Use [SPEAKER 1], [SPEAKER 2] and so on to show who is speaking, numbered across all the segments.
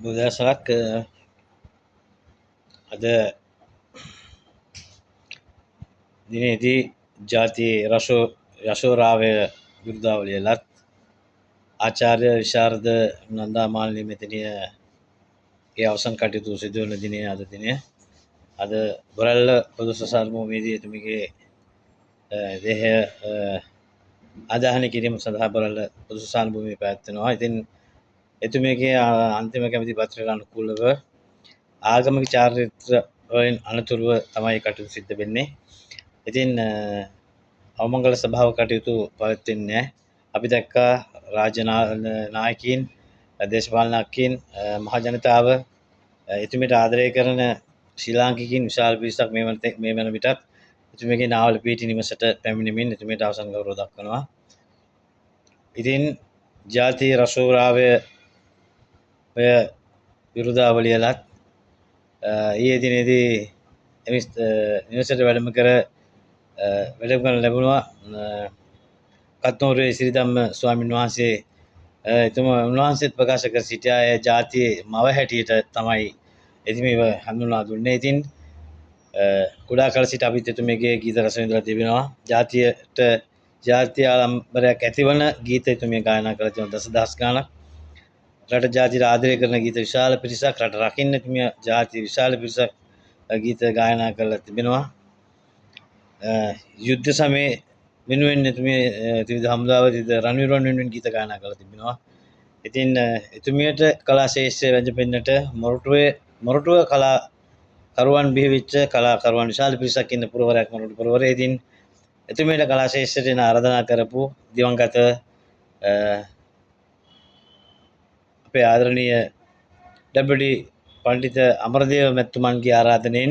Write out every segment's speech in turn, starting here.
[SPEAKER 1] බුදසරක් අද දිනේදී ජාතියේ යශෝරාවය විරුදාවලියලත් ආචාර්ය විශාරද නන්දා මාලිනී මෙතනියගේ අවසන් කටයුතු සිදුවන දිනය අද දිනය. අද බොරැල්ල පොදු සසාන භූමියේදී එතුමියගේ දේහය ආදාහනය කිරීම සඳහා බොරැල්ල පොදු සසාන භූමියේ පැවැත්වෙනවා. ඉතින් එතුමියගේ අන්තිම කැමැති පත්‍රයට අනුකූලව ආගමික චාරිත්‍ර වලින් අනතුරුව තමයි කටයුතු සිද්ධ වෙන්නේ. ඉතින් අවමංගල සභාව කටයුතු පවත්වන්නේ නැහැ. අපි දැක්කා රාජ්‍ය නායකයින්, දේශපාලනඥයින්, මහ ජනතාව එතුමියට ආදරය කරන ශ්‍රී ලාංකිකයින් විශාල පිරිසක් මේ වන විටත් එතුමියගේ නාවල පීටි නිවසට පැමිණෙමින් එතුමියට අවසන් ගෞරව දක්වනවා. ඉතින් ජාතිය රසෝරාවය විරුදාවලියලත් ඊයේ දිනේදී නිවසට වැඩම කරන ලැබුණා. කත්නෝරුවේ සිරිධම්ම ස්වාමීන් වහන්සේ උන්වහන්සේත් ප්‍රකාශ කර සිටියා ජාතියේ මව හැටියට තමයි එතුමියව හඳුන්වා දුන්නේ. ඉතින් කුඩා කල සිට අපිත් එතුමියගේ ගීත රස විඳලා තිබෙනවා. ජාතිය ආඩම්බරයක් ඇතිවන ගීත එතුමිය ගායනා කළ තියෙනවා දසදහස් ගණනක්. රට ජාතියට ආදරය කරන ගීත විශාල පිරිසක්, රට රකින්න එතුමිය ජාතිය විශාල පිරිසක් ගීත ගායනා කරලා තිබෙනවා. යුද්ධ සමයේ වෙනුවෙන් එතුමිය ත්‍රිවිධ හමුදාව රණවිරුවන් වෙනුවෙන් ගීත ගායනා කරලා තිබෙනවා. ඉතින් එතුමියට කලා ශේෂ්ත්‍රය වැජඹෙන්නට මොරටුව කලාකරුවන් බිහිවෙච්ච කලාකරුවන් විශාල පිරිසක් ඉන්න පුරවරයක් මොරටු පුරවරය. ඉතින් එතුමියට කලා ශේෂ්ත්‍රයට එන ආරාධනා කරපු දිවංගත අපේ ආදරණීය ඩබ්ලිව්.ඩී. පණ්ඩිත අමරදේව මැතිතුමන්ගේ ආරාධනෙන්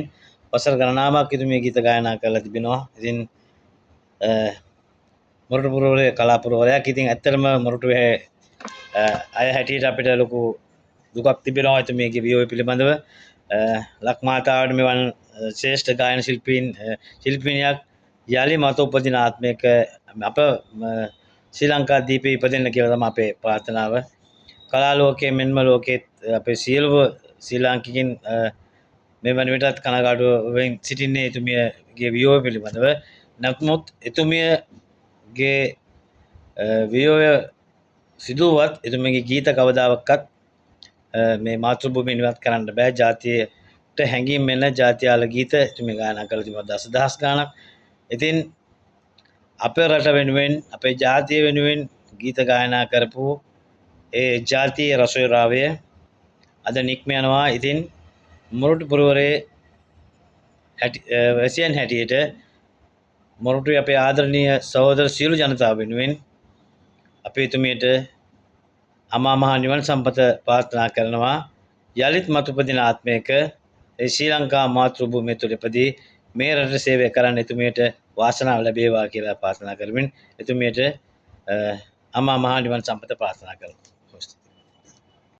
[SPEAKER 1] වසර ගණනාවක් එතුමිය ගීත ගායනා කරලා තිබෙනවා. ඉතින් මොරටු පුරවරේ කලා පුරවරයක්. ඉතින් ඇත්තටම මොරටුවේ අය හැටියට අපිට ලොකු දුකක් තිබෙනවා එතුමියගේ වියෝවය පිළිබඳව. ලක්මාතාවට මෙවන් ශ්‍රේෂ්ඨ ගායන ශිල්පිනියක් යලි මත උපදින ආත්මයක අප ශ්‍රී ලංකාදීපේ ඉපදෙන්න කියලා තමයි අපේ ප්‍රාර්ථනාව. කලා ලෝකයේ මෙන්ම ලෝකයේ අපේ සියලුම ශ්‍රී ලාංකිකයින් මේ වන විටත් කනගාටුවෙන් සිටින්නේ එතුමියගේ වියෝවය පිළිබඳව. නමුත් එතුමියගේ වියෝවය සිදුවත් එතුමියගේ ගීත කවදාවත් මේ මාතෘ භූමිය ඉවත් කරන්න බෑ. ජාතියට හැංගීම් වෙන ජාත්‍යාල ගීත එතුමිය ගායනා කරලා තිබෙනවා දසදහස් ගණනක්. ඉතින් අපේ රට වෙනුවෙන්, අපේ ජාතිය වෙනුවෙන් ගීත ගායනා කරපු ඒ ජාතියේ රසෝරාවය අද නික්ම යනවා. ඉතින් මොරටු පුරවරේ වැසියන් හැටියට මොරටුවේ අපේ ආදරණීය සහෝදර සියලු ජනතාව වෙනුවෙන් අපි එතුමියට අමා මහ නිවන් සම්පත ප්‍රාර්ථනා කරනවා. යලිත් මතුපදින ආත්මයක ශ්‍රී ලංකා මාතෘ භූමිය තුළ ඉපදී මේ රට සේවය කරන්න එතුමියට වාසනාව ලැබේවා කියලා ප්‍රාර්ථනා කරමින් එතුමියට අමා මහ නිවන් සම්පත ප්‍රාර්ථනා කරනවා.